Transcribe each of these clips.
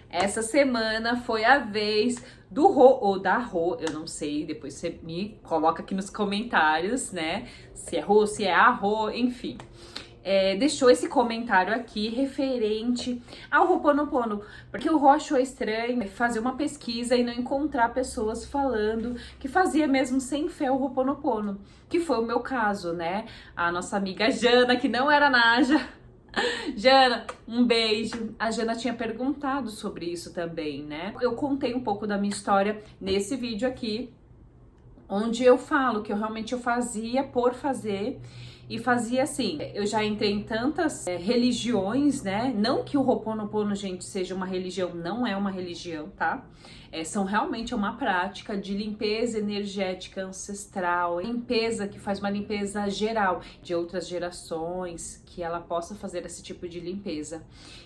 Essa semana foi a vez do Rô, ou da Rô, eu não sei, depois você me coloca aqui nos comentários, né? Se é Rô, se é a Rô, enfim. Deixou esse comentário aqui referente ao Ho'oponopono, porque o Rô achou estranho fazer uma pesquisa e não encontrar pessoas falando que fazia mesmo sem fé o Ho'oponopono, que foi o meu caso, né? A nossa amiga Jana, que não era Naja. Jana, um beijo. A Jana tinha perguntado sobre isso também, né? Eu contei um pouco da minha história nesse vídeo aqui, onde eu falo que eu realmente fazia por fazer. E fazia assim, eu já entrei em tantas religiões, né? Não que o Ho'oponopono, gente, seja uma religião, não é uma religião, tá? São realmente uma prática de limpeza energética ancestral, limpeza que faz uma limpeza geral de outras gerações, que ela possa fazer esse tipo de limpeza.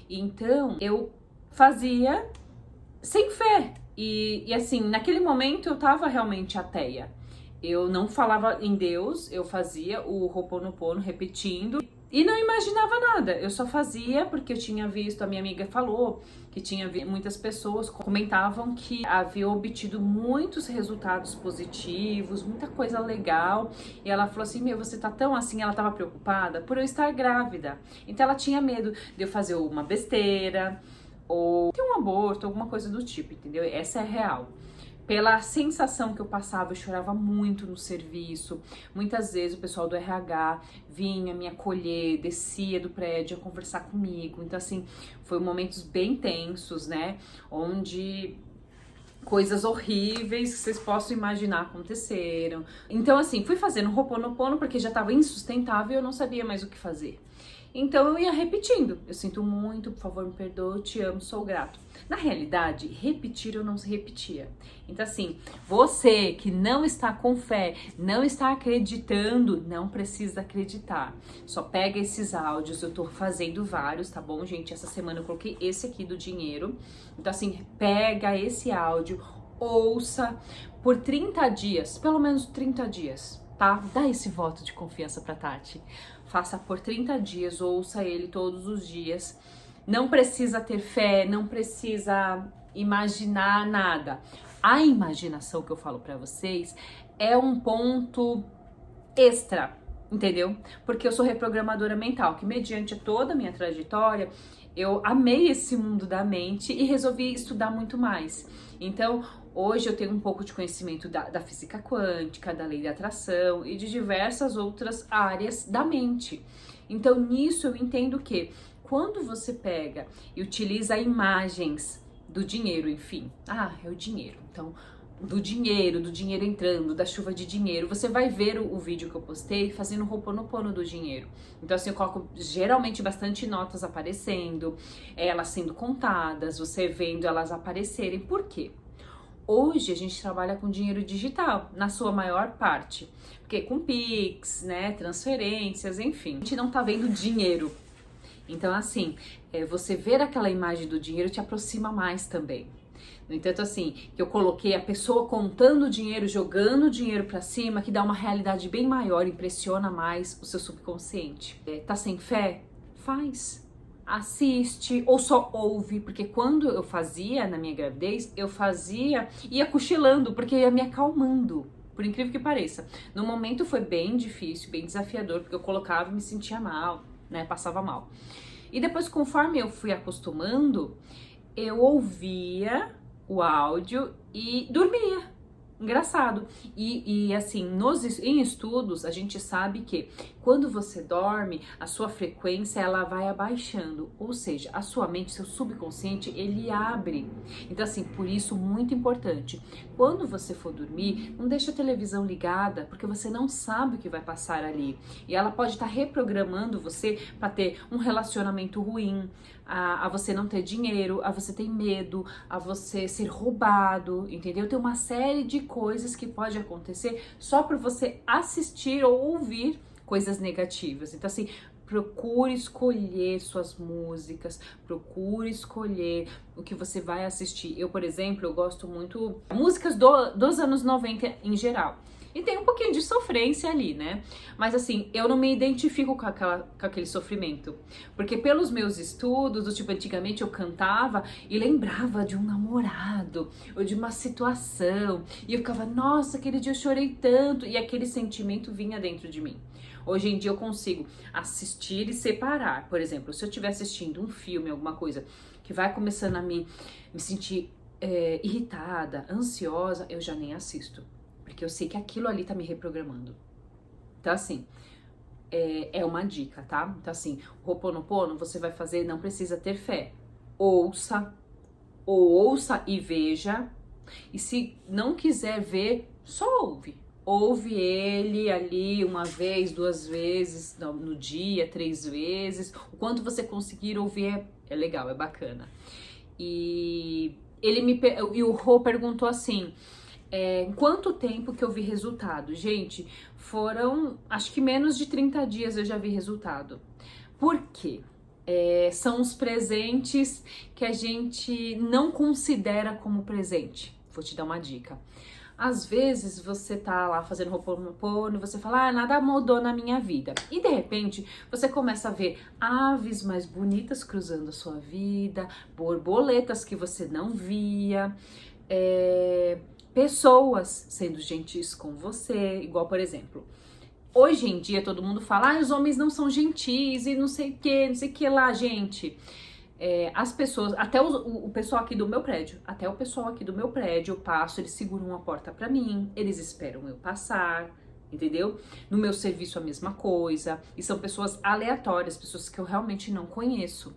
Então, eu fazia sem fé. E assim, naquele momento eu tava realmente ateia. Eu não falava em Deus, eu fazia o Ho'oponopono repetindo e não imaginava nada. Eu só fazia porque eu tinha visto, a minha amiga falou que tinha visto muitas pessoas comentavam que haviam obtido muitos resultados positivos, muita coisa legal. E ela falou assim: "Meu, você tá tão assim", ela tava preocupada por eu estar grávida. Então ela tinha medo de eu fazer uma besteira ou ter um aborto, alguma coisa do tipo, entendeu? Essa é a real. Pela sensação que eu passava, eu chorava muito no serviço. Muitas vezes o pessoal do RH vinha me acolher, descia do prédio a conversar comigo. Então, assim, foi momentos bem tensos, né? Onde coisas horríveis que vocês possam imaginar aconteceram. Então, assim, fui fazendo Ho'oponopono porque já estava insustentável e eu não sabia mais o que fazer. Então eu ia repetindo. Eu sinto muito, por favor, me perdoe, te amo, sou grato. Na realidade, repetir eu não se repetia. Então assim, você que não está com fé, não está acreditando, não precisa acreditar. Só pega esses áudios, eu tô fazendo vários, tá bom, gente? Essa semana eu coloquei esse aqui do dinheiro. Então assim, pega esse áudio, ouça por 30 dias, pelo menos 30 dias, tá? Dá esse voto de confiança pra Tati. Faça por 30 dias, ouça ele todos os dias. Não precisa ter fé, não precisa imaginar nada. A imaginação que eu falo pra vocês é um ponto extra, entendeu? Porque eu sou reprogramadora mental, que mediante toda a minha trajetória, eu amei esse mundo da mente e resolvi estudar muito mais. Então, hoje eu tenho um pouco de conhecimento da física quântica, da lei da atração e de diversas outras áreas da mente. Então, nisso eu entendo que quando você pega e utiliza imagens do dinheiro, enfim, é o dinheiro. Então, do dinheiro entrando, da chuva de dinheiro. Você vai ver o vídeo que eu postei fazendo o Ho'oponopono do dinheiro. Então assim, eu coloco geralmente bastante notas aparecendo, elas sendo contadas, você vendo elas aparecerem. Por quê? Hoje a gente trabalha com dinheiro digital, na sua maior parte. Porque com Pix, né, transferências, enfim. A gente não tá vendo dinheiro. Então assim, você ver aquela imagem do dinheiro te aproxima mais também. No entanto, assim, que eu coloquei a pessoa contando o dinheiro, jogando o dinheiro pra cima, que dá uma realidade bem maior, impressiona mais o seu subconsciente. Tá sem fé? Faz. Assiste ou só ouve, porque quando eu fazia na minha gravidez, eu fazia, ia cochilando, porque ia me acalmando. Por incrível que pareça. No momento foi bem difícil, bem desafiador, porque eu colocava e me sentia mal, né? Passava mal. E depois, conforme eu fui acostumando, eu ouvia o áudio e dormia. Engraçado. E assim, em estudos, a gente sabe que quando você dorme, a sua frequência ela vai abaixando, ou seja, a sua mente, seu subconsciente, ele abre. Então assim, por isso muito importante, quando você for dormir, não deixa a televisão ligada, porque você não sabe o que vai passar ali. E ela pode estar reprogramando você para ter um relacionamento ruim, a você não ter dinheiro, a você ter medo, a você ser roubado, entendeu? Tem uma série de coisas que pode acontecer só por você assistir ou ouvir coisas negativas. Então assim, procure escolher suas músicas, procure escolher o que você vai assistir. Eu, por exemplo, eu gosto muito músicas dos anos 90 em geral. E tem um pouquinho de sofrência ali, né? Mas assim, eu não me identifico com aquele sofrimento. Porque pelos meus estudos, do tipo, antigamente eu cantava e lembrava de um namorado ou de uma situação. E eu ficava, nossa, aquele dia eu chorei tanto. E aquele sentimento vinha dentro de mim. Hoje em dia eu consigo assistir e separar. Por exemplo, se eu estiver assistindo um filme, alguma coisa que vai começando a me sentir irritada, ansiosa, eu já nem assisto. Porque eu sei que aquilo ali tá me reprogramando. Então, assim, é uma dica, tá? Então, assim, o Ho'oponopono você vai fazer, não precisa ter fé. Ouça e veja. E se não quiser ver, só ouve. Ouve ele ali uma vez, 2 vezes no dia, 3 vezes. O quanto você conseguir ouvir é legal, é bacana. E o Rô perguntou assim, em quanto tempo que eu vi resultado? Gente, foram acho que menos de 30 dias eu já vi resultado. Por quê? São os presentes que a gente não considera como presente. Vou te dar uma dica. Às vezes você tá lá fazendo Ho'oponopono e você fala, nada mudou na minha vida. E de repente você começa a ver aves mais bonitas cruzando a sua vida, borboletas que você não via, pessoas sendo gentis com você, igual por exemplo. Hoje em dia todo mundo fala, os homens não são gentis e não sei o que lá, gente. As pessoas, até o pessoal aqui do meu prédio, eu passo, eles seguram a porta pra mim, eles esperam eu passar, entendeu? No meu serviço a mesma coisa, e são pessoas aleatórias, pessoas que eu realmente não conheço.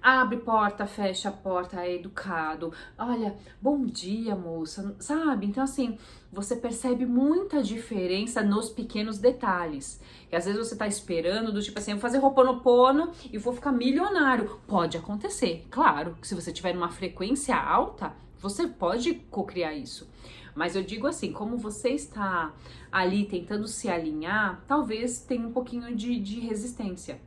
Abre porta, fecha a porta, é educado. Olha, bom dia, moça, sabe? Então, assim, você percebe muita diferença nos pequenos detalhes. E às vezes você tá esperando, do tipo assim, eu vou fazer Ho'oponopono e vou ficar milionário. Pode acontecer, claro, que se você tiver numa frequência alta, você pode cocriar isso. Mas eu digo assim, como você está ali tentando se alinhar, talvez tenha um pouquinho de resistência.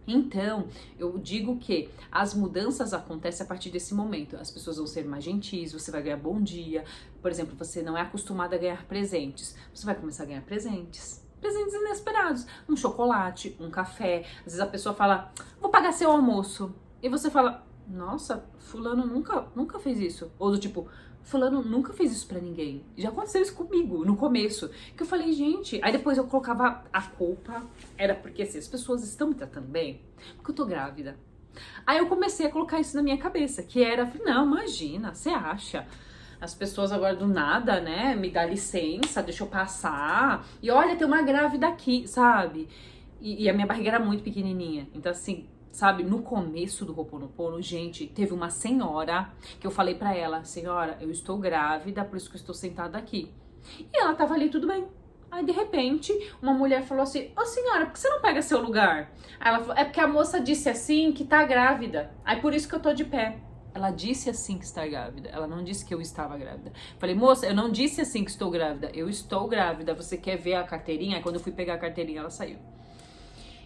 Então, eu digo que as mudanças acontecem a partir desse momento. As pessoas vão ser mais gentis, você vai ganhar bom dia. Por exemplo, você não é acostumado a ganhar presentes. Você vai começar a ganhar presentes. Presentes inesperados. Um chocolate, um café. Às vezes a pessoa fala, vou pagar seu almoço. E você fala, nossa, fulano nunca fez isso. Ou do tipo, fulano nunca fez isso pra ninguém. Já aconteceu isso comigo no começo. Que eu falei, gente... Aí depois eu colocava a culpa. Era porque assim, as pessoas estão me tratando bem porque eu tô grávida. Aí eu comecei a colocar isso na minha cabeça. Que era, não, imagina, você acha? As pessoas agora do nada, né? Me dá licença, deixa eu passar. E olha, tem uma grávida aqui, sabe? E a minha barriga era muito pequenininha. Então assim... Sabe, no começo do Ho'oponopono, gente, teve uma senhora que eu falei pra ela, senhora, eu estou grávida, por isso que eu estou sentada aqui. E ela tava ali, tudo bem. Aí, de repente, uma mulher falou assim, ô senhora, por que você não pega seu lugar? Aí ela falou, é porque a moça disse assim que tá grávida. Aí por isso que eu tô de pé. Ela disse assim que está grávida, ela não disse que eu estava grávida. Falei, moça, eu não disse assim que estou grávida, eu estou grávida, você quer ver a carteirinha? Aí quando eu fui pegar a carteirinha, ela saiu.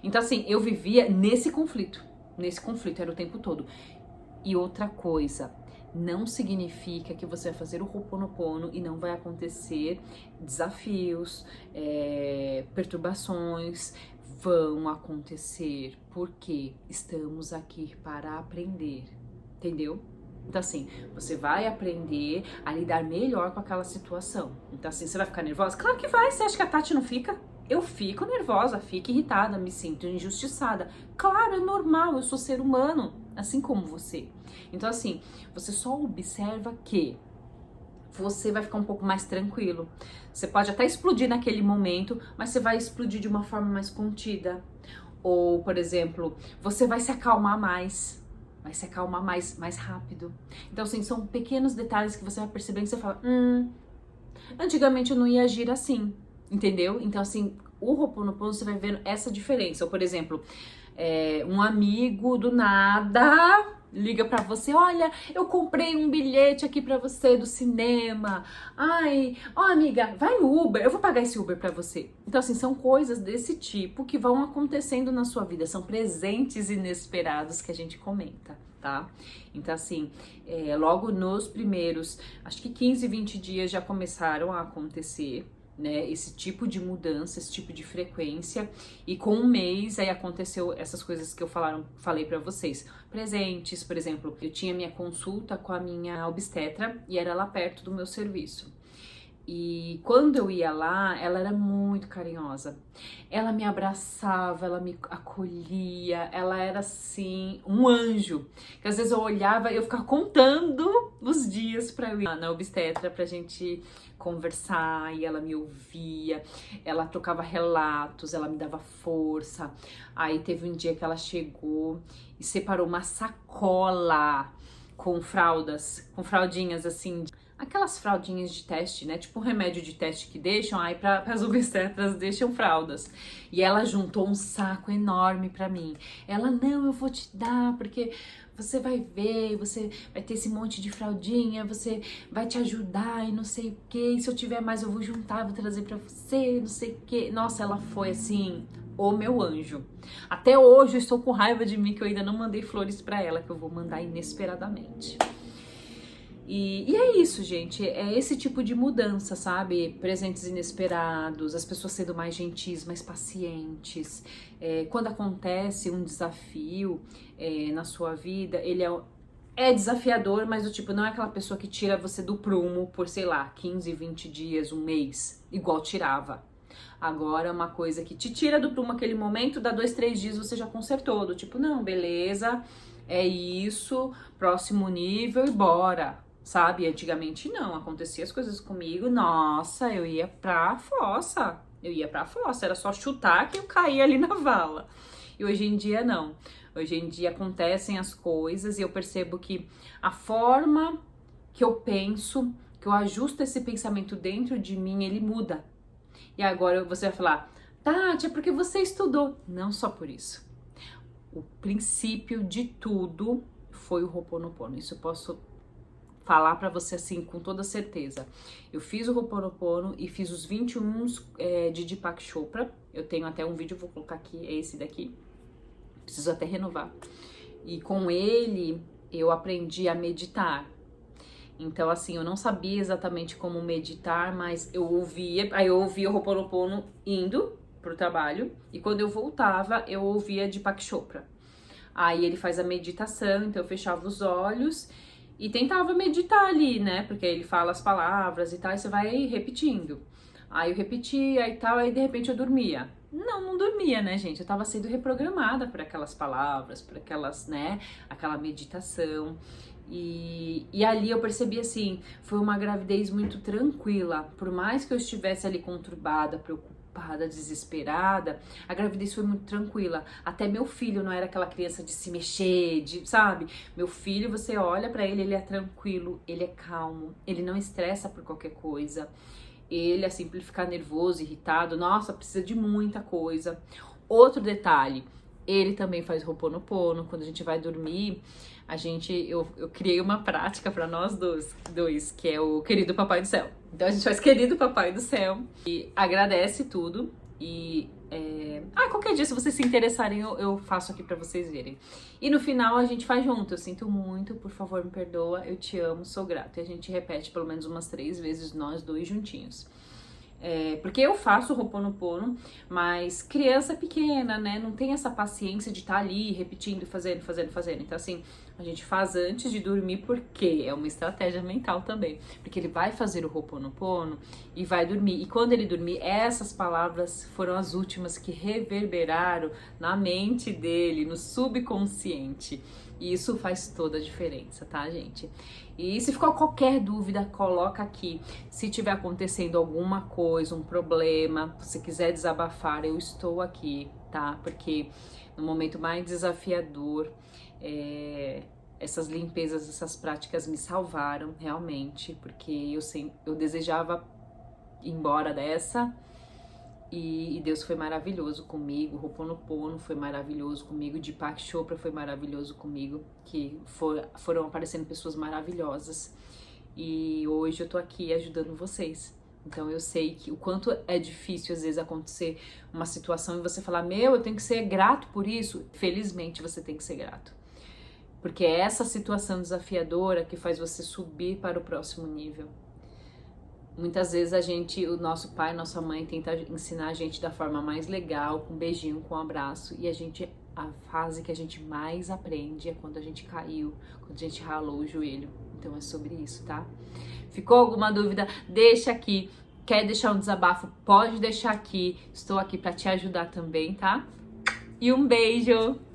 Então, assim, eu vivia nesse conflito. Nesse conflito, era o tempo todo. E outra coisa, não significa que você vai fazer o Ho'oponopono e não vai acontecer desafios, perturbações. Vão acontecer, porque estamos aqui para aprender. Entendeu? Então, assim, você vai aprender a lidar melhor com aquela situação. Então, assim, você vai ficar nervosa? Claro que vai. Você acha que a Tati não fica? Eu fico nervosa, fico irritada, me sinto injustiçada. Claro, é normal, eu sou ser humano, assim como você. Então, assim, você só observa que você vai ficar um pouco mais tranquilo. Você pode até explodir naquele momento, mas você vai explodir de uma forma mais contida. Ou, por exemplo, você vai se acalmar mais. Vai se acalmar mais rápido. Então, assim, são pequenos detalhes que você vai percebendo e você fala, antigamente eu não ia agir assim. Entendeu? Então, assim, o Ho'oponopono você vai vendo essa diferença. Ou, por exemplo, um amigo do nada liga pra você, olha, eu comprei um bilhete aqui pra você do cinema. Ai, amiga, vai no Uber, eu vou pagar esse Uber pra você. Então, assim, são coisas desse tipo que vão acontecendo na sua vida. São presentes inesperados que a gente comenta, tá? Então, assim, logo nos primeiros, acho que 15, 20 dias já começaram a acontecer. né, esse tipo de mudança, esse tipo de frequência, e com um mês aí aconteceu essas coisas que eu falei pra vocês. Presentes, por exemplo, eu tinha minha consulta com a minha obstetra e era lá perto do meu serviço. E quando eu ia lá, ela era muito carinhosa. Ela me abraçava, ela me acolhia, ela era assim, um anjo. Que às vezes eu olhava, eu ficava contando os dias pra eu ir na obstetra pra gente conversar, e ela me ouvia, ela trocava relatos, ela me dava força. Aí teve um dia que ela chegou e separou uma sacola com fraldas, com fraldinhas assim, aquelas fraldinhas de teste, né? Tipo um remédio de teste que deixam, aí para as obstetras deixam fraldas. E ela juntou um saco enorme para mim. Ela, não, eu vou te dar, porque você vai ver, você vai ter esse monte de fraldinha, você vai te ajudar e não sei o que. Se eu tiver mais, eu vou juntar, vou trazer para você, não sei o que. Nossa, ela foi assim, o meu anjo. Até hoje eu estou com raiva de mim que eu ainda não mandei flores para ela, que eu vou mandar inesperadamente. E é isso, gente, é esse tipo de mudança, sabe? Presentes inesperados, as pessoas sendo mais gentis, mais pacientes. Quando acontece um desafio na sua vida, ele é desafiador, mas do tipo, não é aquela pessoa que tira você do prumo por, sei lá, 15, 20 dias, um mês, igual tirava. Agora é uma coisa que te tira do prumo aquele momento, dá 2, 3 dias você já consertou, do tipo, não, beleza, é isso, próximo nível e bora. Sabe, antigamente não, acontecia as coisas comigo, nossa, eu ia pra fossa, era só chutar que eu caía ali na vala. E hoje em dia não, hoje em dia acontecem as coisas e eu percebo que a forma que eu penso, que eu ajusto esse pensamento dentro de mim, ele muda. E agora você vai falar, Tati, é porque você estudou. Não só por isso. O princípio de tudo foi o Ho'oponopono, isso eu posso falar pra você assim com toda certeza. Eu fiz o Ho'oponopono e fiz os 21 de Deepak Chopra. Eu tenho até um vídeo, vou colocar aqui, é esse daqui. Preciso até renovar. E com ele eu aprendi a meditar. Então assim, eu não sabia exatamente como meditar, mas eu ouvia o Ho'oponopono indo pro trabalho e quando eu voltava, eu ouvia Deepak Chopra. Aí ele faz a meditação, então eu fechava os olhos e tentava meditar ali, né? Porque ele fala as palavras e tal, e você vai repetindo. Aí eu repetia e tal, aí de repente eu dormia. Não dormia, né, gente? Eu tava sendo reprogramada por aquelas palavras, por aquelas, né? Aquela meditação. E ali eu percebi assim, foi uma gravidez muito tranquila. Por mais que eu estivesse ali conturbada, preocupada, desesperada, a gravidez foi muito tranquila. Até meu filho não era aquela criança de se mexer, sabe? Meu filho, você olha pra ele, ele é tranquilo, ele é calmo, ele não estressa por qualquer coisa. Ele, assim, pra ele ficar nervoso, irritado, nossa, precisa de muita coisa. Outro detalhe, ele também faz Ho'oponopono. Quando a gente vai dormir, eu criei uma prática para nós dois, que é o querido Papai do Céu. Então a gente faz querido Papai do Céu e agradece tudo. E qualquer dia, se vocês se interessarem, eu faço aqui pra vocês verem. E no final a gente faz junto. Eu sinto muito, por favor, me perdoa, eu te amo, sou grato. E a gente repete pelo menos umas 3 vezes nós dois juntinhos. Porque eu faço o Ho'oponopono, mas criança pequena, né? Não tem essa paciência de estar ali repetindo, fazendo. Então, assim, a gente faz antes de dormir, porque é uma estratégia mental também. Porque ele vai fazer o Ho'oponopono e vai dormir. E quando ele dormir, essas palavras foram as últimas que reverberaram na mente dele, no subconsciente. E isso faz toda a diferença, tá, gente? E se ficou qualquer dúvida, coloca aqui. Se tiver acontecendo alguma coisa, um problema, se quiser desabafar, eu estou aqui, tá? Porque no momento mais desafiador, essas limpezas, essas práticas me salvaram realmente, porque eu desejava ir embora dessa. E Deus foi maravilhoso comigo, o Ho'oponopono foi maravilhoso comigo, Deepak Chopra foi maravilhoso comigo, que foram aparecendo pessoas maravilhosas. E hoje eu tô aqui ajudando vocês. Então eu sei que o quanto é difícil às vezes acontecer uma situação e você falar, eu tenho que ser grato por isso. Felizmente você tem que ser grato. Porque é essa situação desafiadora que faz você subir para o próximo nível. Muitas vezes o nosso pai, nossa mãe tenta ensinar a gente da forma mais legal, com um beijinho, com um abraço, e a fase que a gente mais aprende é quando a gente caiu, quando a gente ralou o joelho. Então é sobre isso, tá? Ficou alguma dúvida? Deixa aqui. Quer deixar um desabafo? Pode deixar aqui. Estou aqui para te ajudar também, tá? E um beijo!